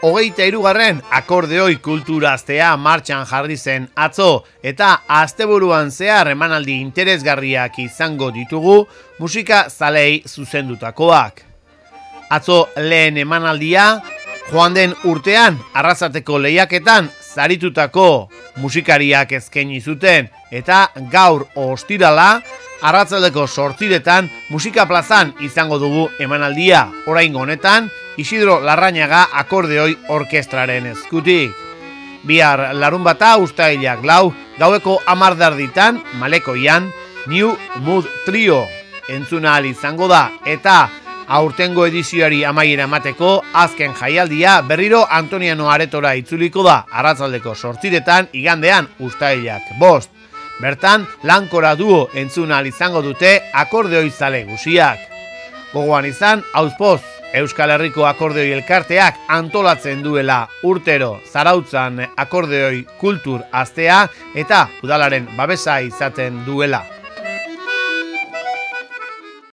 2023 akordeoi kultura astea martxan jarri zen atzo eta asteburuan zehar emanaldi interesgarriak izango ditugu musika zalei zuzendutakoak. Atzo lehen emanaldia joan den urtean Arrasateko lehiaketan saritutako musikariak eskaini zuten eta gaur ostirala arratsaldeko 8:00 musika plazan izango dugu emanaldia. Oraingo honetan Isidro Larrañaga akordeoi orkestraren eskutik. Bihar larunbata uztailak 4 gaueko 10:00 Malekoian New Mood Trio entzuna ahal izango da eta aurtengo edizioari amaiera emateko azken jaialdia berriro Antoniano Aretora itzuliko da arratsaldeko 8:00 igandean uztailak 5. Bertan lankora duo entzuna ahal izango dute akordeoi zale guziak. Gogoan izan, Auzpoz Euskal Herriko akordeoi elkarteak antolatzen duela urtero Zarautzan akordeoi kultur astea eta udalaren babesa izaten duela.